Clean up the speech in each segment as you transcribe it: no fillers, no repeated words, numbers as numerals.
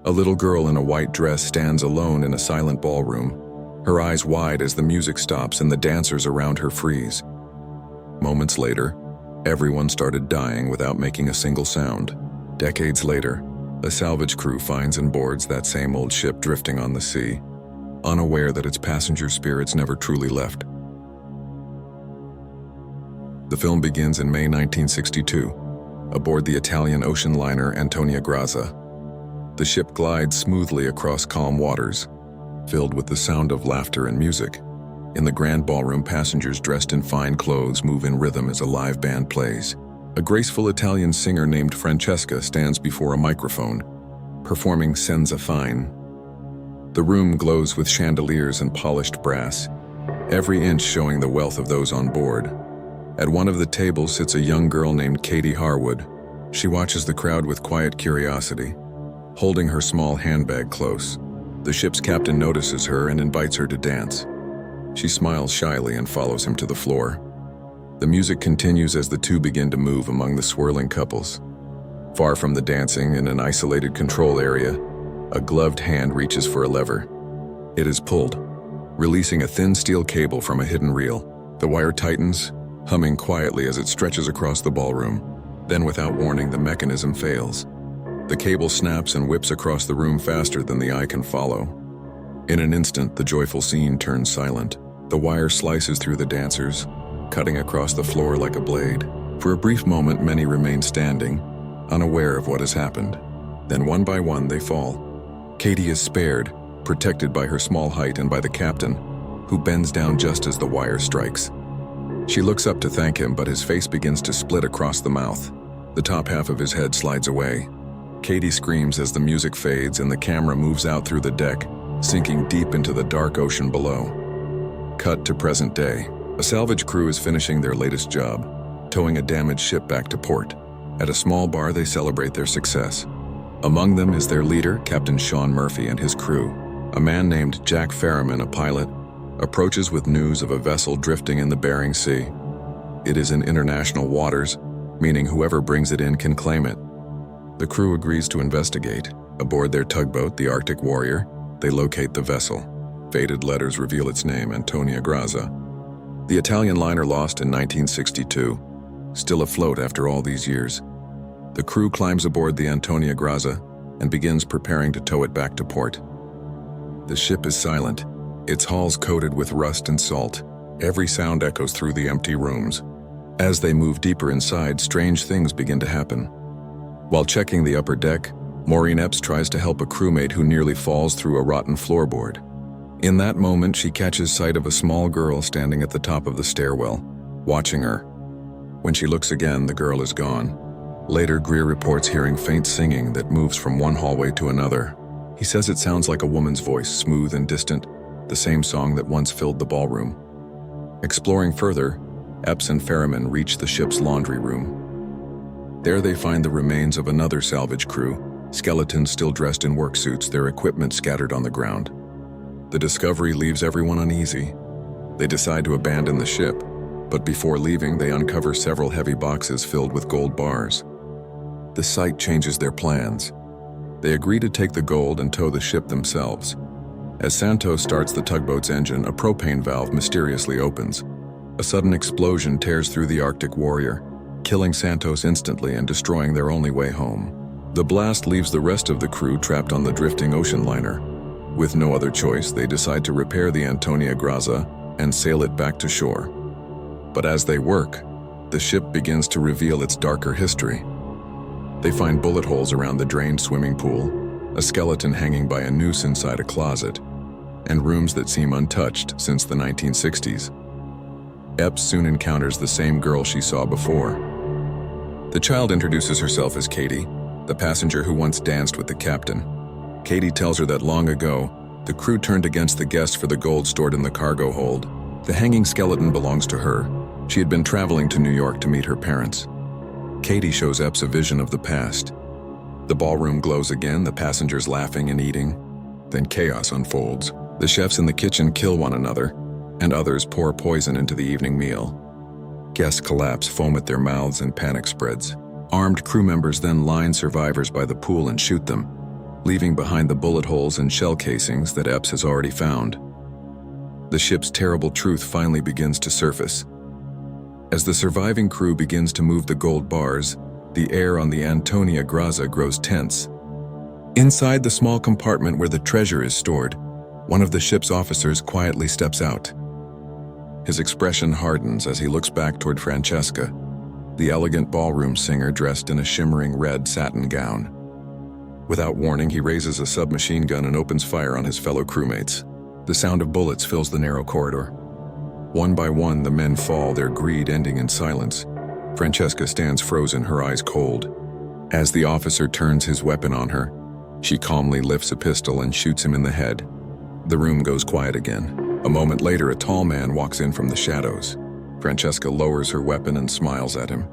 A little girl in a white dress stands alone in a silent ballroom, her eyes wide as the music stops and the dancers around her freeze. Moments later, everyone started dying without making a single sound. Decades later, a salvage crew finds and boards that same old ship drifting on the sea, unaware that its passenger spirits never truly left. The film begins in May 1962, aboard the Italian ocean liner Antonia Graza. The ship glides smoothly across calm waters, filled with the sound of laughter and music. In the grand ballroom, passengers dressed in fine clothes move in rhythm as a live band plays. A graceful Italian singer named Francesca stands before a microphone, performing Senza Fine. The room glows with chandeliers and polished brass, every inch showing the wealth of those on board. At one of the tables sits a young girl named Katie Harwood. She watches the crowd with quiet curiosity, holding her small handbag close. The ship's captain notices her and invites her to dance. She smiles shyly and follows him to the floor. The music continues as the two begin to move among the swirling couples. Far from the dancing, in an isolated control area, a gloved hand reaches for a lever. It is pulled, releasing a thin steel cable from a hidden reel. The wire tightens, humming quietly as it stretches across the ballroom. Then, without warning, the mechanism fails. The cable snaps and whips across the room faster than the eye can follow. In an instant, the joyful scene turns silent. The wire slices through the dancers, cutting across the floor like a blade. For a brief moment, many remain standing, unaware of what has happened. Then, one by one, they fall. Katie is spared, protected by her small height and by the captain, who bends down just as the wire strikes. She looks up to thank him, but his face begins to split across the mouth. The top half of his head slides away. Katie screams as the music fades and the camera moves out through the deck, sinking deep into the dark ocean below. Cut to present day. A salvage crew is finishing their latest job, towing a damaged ship back to port. At a small bar, they celebrate their success. Among them is their leader, Captain Sean Murphy, and his crew. A man named Jack Ferriman, a pilot, approaches with news of a vessel drifting in the Bering Sea. It is in international waters, meaning whoever brings it in can claim it. The crew agrees to investigate. Aboard their tugboat, the Arctic Warrior, they locate the vessel. Faded letters reveal its name, Antonia Graza. The Italian liner lost in 1962, still afloat after all these years. The crew climbs aboard the Antonia Graza and begins preparing to tow it back to port. The ship is silent, its hulls coated with rust and salt. Every sound echoes through the empty rooms. As they move deeper inside, strange things begin to happen. While checking the upper deck, Maureen Epps tries to help a crewmate who nearly falls through a rotten floorboard. In that moment, she catches sight of a small girl standing at the top of the stairwell, watching her. When she looks again, the girl is gone. Later, Greer reports hearing faint singing that moves from one hallway to another. He says it sounds like a woman's voice, smooth and distant, the same song that once filled the ballroom. Exploring further, Epps and Ferriman reach the ship's laundry room. There they find the remains of another salvage crew, skeletons still dressed in work suits, their equipment scattered on the ground. The discovery leaves everyone uneasy. They decide to abandon the ship, but before leaving, they uncover several heavy boxes filled with gold bars. The sight changes their plans. They agree to take the gold and tow the ship themselves. As Santos starts the tugboat's engine, a propane valve mysteriously opens. A sudden explosion tears through the Arctic Warrior, killing Santos instantly and destroying their only way home. The blast leaves the rest of the crew trapped on the drifting ocean liner. With no other choice, they decide to repair the Antonia Graza and sail it back to shore. But as they work, the ship begins to reveal its darker history. They find bullet holes around the drained swimming pool, a skeleton hanging by a noose inside a closet, and rooms that seem untouched since the 1960s. Epps soon encounters the same girl she saw before. The child introduces herself as Katie, the passenger who once danced with the captain. Katie tells her that long ago, the crew turned against the guests for the gold stored in the cargo hold. The hanging skeleton belongs to her. She had been traveling to New York to meet her parents. Katie shows Epps a vision of the past. The ballroom glows again, the passengers laughing and eating. Then chaos unfolds. The chefs in the kitchen kill one another, and others pour poison into the evening meal. Guests collapse, foam at their mouths, and panic spreads. Armed crew members then line survivors by the pool and shoot them, leaving behind the bullet holes and shell casings that Epps has already found. The ship's terrible truth finally begins to surface. As the surviving crew begins to move the gold bars, the air on the Antonia Graza grows tense. Inside the small compartment where the treasure is stored, one of the ship's officers quietly steps out. His expression hardens as he looks back toward Francesca, the elegant ballroom singer dressed in a shimmering red satin gown. Without warning, he raises a submachine gun and opens fire on his fellow crewmates. The sound of bullets fills the narrow corridor. One by one, the men fall, their greed ending in silence. Francesca stands frozen, her eyes cold. As the officer turns his weapon on her, she calmly lifts a pistol and shoots him in the head. The room goes quiet again. A moment later, a tall man walks in from the shadows. Francesca lowers her weapon and smiles at him.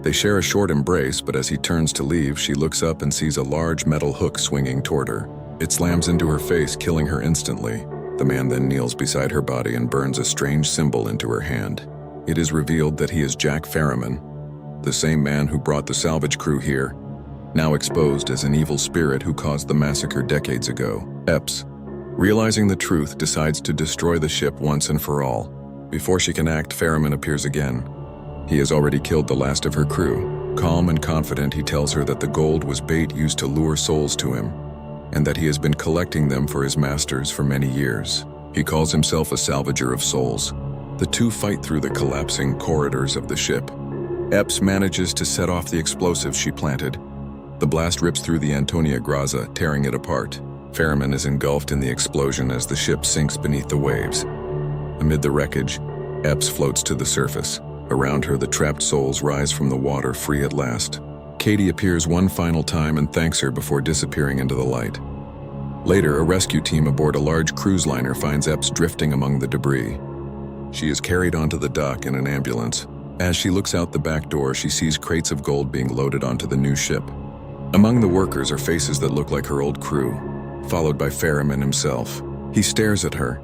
They share a short embrace, but as he turns to leave, she looks up and sees a large metal hook swinging toward her. It slams into her face, killing her instantly. The man then kneels beside her body and burns a strange symbol into her hand. It is revealed that he is Jack Ferriman, the same man who brought the Salvage crew here, now exposed as an evil spirit who caused the massacre decades ago. Epps, realizing the truth, decides to destroy the ship once and for all. Before she can act, Ferriman appears again. He has already killed the last of her crew. Calm and confident, he tells her that the gold was bait used to lure souls to him, and that he has been collecting them for his masters for many years. He calls himself a salvager of souls. The two fight through the collapsing corridors of the ship. Epps manages to set off the explosives she planted. The blast rips through the Antonia Graza, tearing it apart. Ferriman is engulfed in the explosion as the ship sinks beneath the waves. Amid the wreckage, Epps floats to the surface. Around her, the trapped souls rise from the water, free at last. Katie appears one final time and thanks her before disappearing into the light. Later, a rescue team aboard a large cruise liner finds Epps drifting among the debris. She is carried onto the dock in an ambulance. As she looks out the back door, she sees crates of gold being loaded onto the new ship. Among the workers are faces that look like her old crew, followed by Ferriman himself. He stares at her,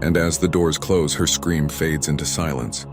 and as the doors close, her scream fades into silence.